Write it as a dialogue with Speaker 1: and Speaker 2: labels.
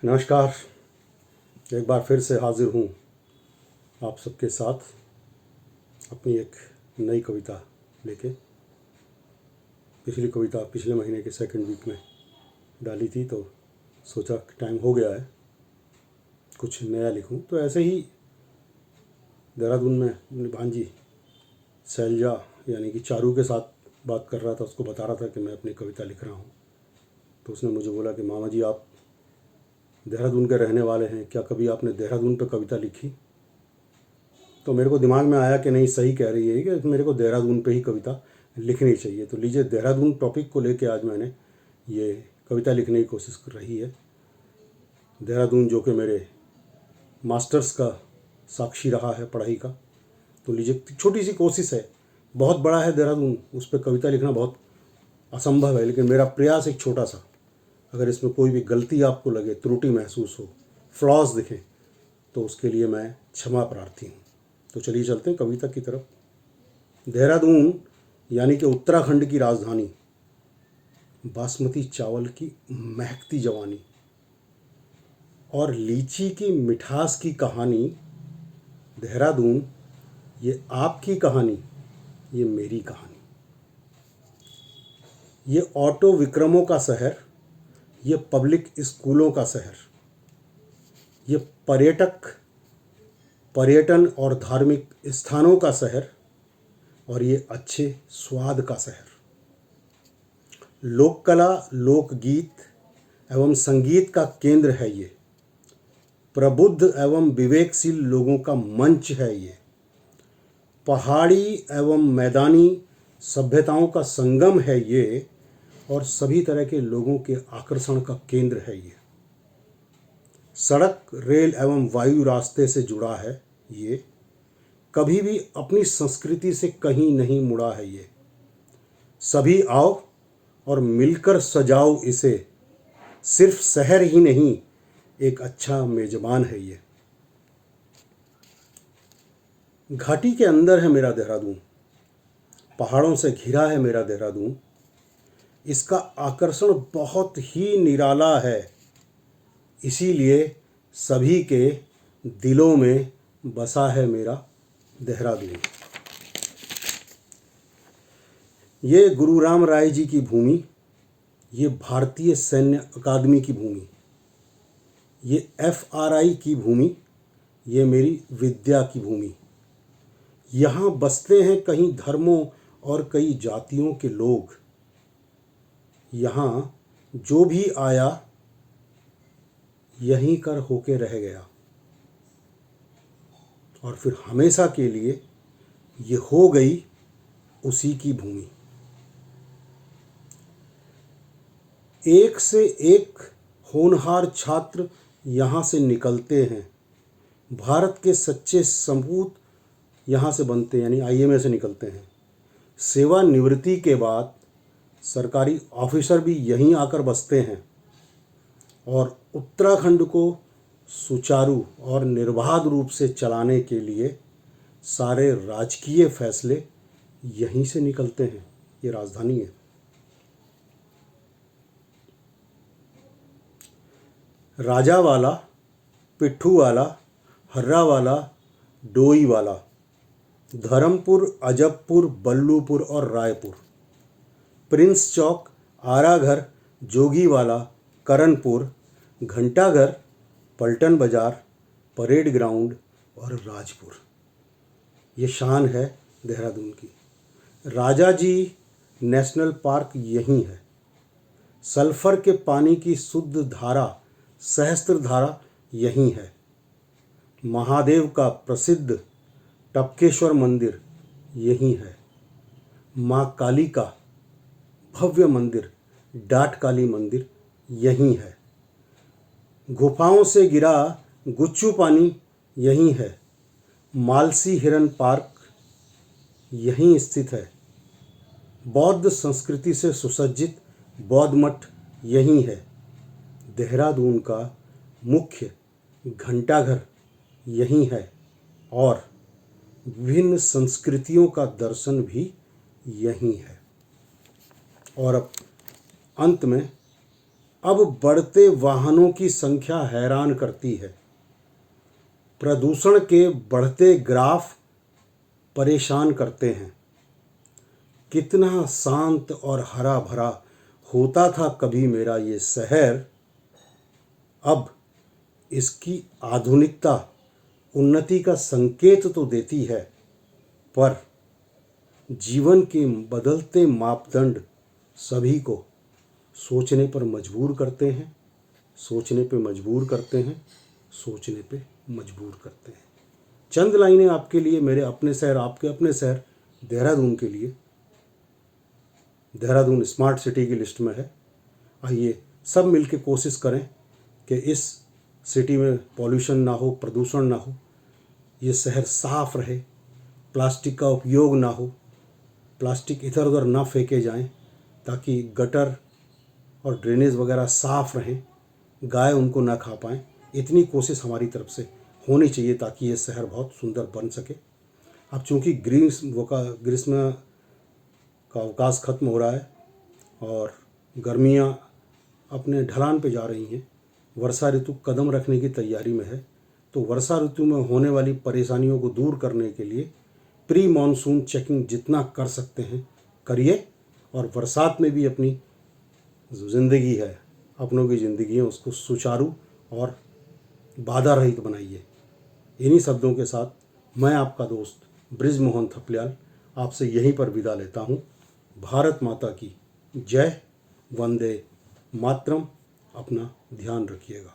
Speaker 1: नमस्कार। एक बार फिर से हाजिर हूँ आप सबके साथ अपनी एक नई कविता लेके। पिछली कविता पिछले महीने के सेकंड वीक में डाली थी, तो सोचा टाइम हो गया है कुछ नया लिखूं। तो ऐसे ही देहरादून में अपनी भांजी शैलजा यानी कि चारू के साथ बात कर रहा था। उसको बता रहा था कि मैं अपनी कविता लिख रहा हूँ। तो उसने मुझे बोला कि मामा जी, आप देहरादून के रहने वाले हैं, क्या कभी आपने देहरादून पे कविता लिखी? तो मेरे को दिमाग में आया कि नहीं, सही कह रही है कि मेरे को देहरादून पे ही कविता लिखनी चाहिए। तो लीजिए, देहरादून टॉपिक को लेके आज मैंने ये कविता लिखने की कोशिश कर रही है। देहरादून जो कि मेरे मास्टर्स का साक्षी रहा है पढ़ाई का। तो लीजिए, छोटी सी कोशिश है, बहुत बड़ा है देहरादून, उस पर कविता लिखना बहुत असंभव है, लेकिन मेरा प्रयास एक छोटा सा। अगर इसमें कोई भी गलती आपको लगे, त्रुटि महसूस हो, फ्लॉज दिखें, तो उसके लिए मैं क्षमा प्रार्थी हूँ। तो चलिए चलते हैं कविता की तरफ। देहरादून यानी कि उत्तराखंड की राजधानी, बासमती चावल की महकती जवानी और लीची की मिठास की कहानी। देहरादून ये आपकी कहानी, ये मेरी कहानी। ये ऑटो विक्रमों का शहर, ये पब्लिक स्कूलों का शहर, ये पर्यटन और धार्मिक स्थानों का शहर, और ये अच्छे स्वाद का शहर। लोक कला, लोकगीत एवं संगीत का केंद्र है ये। प्रबुद्ध एवं विवेकशील लोगों का मंच है ये। पहाड़ी एवं मैदानी सभ्यताओं का संगम है ये, और सभी तरह के लोगों के आकर्षण का केंद्र है ये। सड़क, रेल एवं वायु रास्ते से जुड़ा है ये। कभी भी अपनी संस्कृति से कहीं नहीं मुड़ा है ये। सभी आओ और मिलकर सजाओ इसे। सिर्फ शहर ही नहीं, एक अच्छा मेजबान है ये। घाटी के अंदर है मेरा देहरादून, पहाड़ों से घिरा है मेरा देहरादून। इसका आकर्षण बहुत ही निराला है, इसीलिए सभी के दिलों में बसा है मेरा देहरादून। ये गुरु राम राय जी की भूमि, ये भारतीय सैन्य अकादमी की भूमि, ये FRI की भूमि, ये मेरी विद्या की भूमि। यहाँ बसते हैं कई धर्मों और कई जातियों के लोग। यहाँ जो भी आया यहीं कर होके रह गया, और फिर हमेशा के लिए ये हो गई उसी की भूमि। एक से एक होनहार छात्र यहाँ से निकलते हैं। भारत के सच्चे सपूत यहाँ से बनते, यानी IMA से निकलते हैं। सेवानिवृत्ति के बाद सरकारी ऑफिसर भी यहीं आकर बसते हैं, और उत्तराखंड को सुचारू और निर्बाध रूप से चलाने के लिए सारे राजकीय फैसले यहीं से निकलते हैं। ये राजधानी है। राजावाला, पिट्ठूवाला, हर्रावाला, डोईवाला, धर्मपुर, अजबपुर, बल्लूपुर और रायपुर, प्रिंस चौक, आराघर, जोगीवाला, करनपुर, घंटाघर, पलटन बाजार, परेड ग्राउंड और राजपुर। ये शान है देहरादून की। राजाजी नेशनल पार्क यहीं है। सल्फर के पानी की शुद्ध धारा सहस्त्रधारा यहीं है। महादेव का प्रसिद्ध टपकेश्वर मंदिर यहीं है। माँ काली का भव्य मंदिर डाट काली मंदिर यहीं है। गुफाओं से गिरा गुच्चू पानी यहीं है। मालसी हिरन पार्क यहीं स्थित है। बौद्ध संस्कृति से सुसज्जित बौद्ध मठ यहीं है। देहरादून का मुख्य घंटाघर यहीं है, और विभिन्न संस्कृतियों का दर्शन भी यहीं है। और अब अंत में अब बढ़ते वाहनों की संख्या हैरान करती है। प्रदूषण के बढ़ते ग्राफ परेशान करते हैं। कितना शांत और हरा भरा होता था कभी मेरा ये शहर, अब इसकी आधुनिकता उन्नति का संकेत तो देती है, पर जीवन के बदलते मापदंड सभी को सोचने पर मजबूर करते हैं, सोचने पे मजबूर करते हैं, सोचने पे मजबूर करते हैं। चंद लाइनें आपके लिए, मेरे अपने शहर, आपके अपने शहर देहरादून के लिए। देहरादून स्मार्ट सिटी की लिस्ट में है। आइए सब मिलकर कोशिश करें कि इस सिटी में पॉल्यूशन ना हो, प्रदूषण ना हो, ये शहर साफ रहे, प्लास्टिक का उपयोग ना हो, प्लास्टिक इधर उधर ना फेंके जाएं, ताकि गटर और ड्रेनेज वगैरह साफ रहें, गाय उनको ना खा पाएँ। इतनी कोशिश हमारी तरफ से होनी चाहिए ताकि ये शहर बहुत सुंदर बन सके। अब चूँकि ग्रीष्म का अवकाश खत्म हो रहा है और गर्मियाँ अपने ढलान पे जा रही हैं, वर्षा ऋतु कदम रखने की तैयारी में है, तो वर्षा ऋतु में होने वाली परेशानियों को दूर करने के लिए प्री मानसून चेकिंग जितना कर सकते हैं करिए, और बरसात में भी अपनी जो ज़िंदगी है, अपनों की ज़िंदगी है, उसको सुचारू और बाधा रहित बनाइए। इन्हीं शब्दों के साथ मैं आपका दोस्त बृजमोहन थपलियाल आपसे यहीं पर विदा लेता हूँ। भारत माता की जय, वंदे मातरम। अपना ध्यान रखिएगा।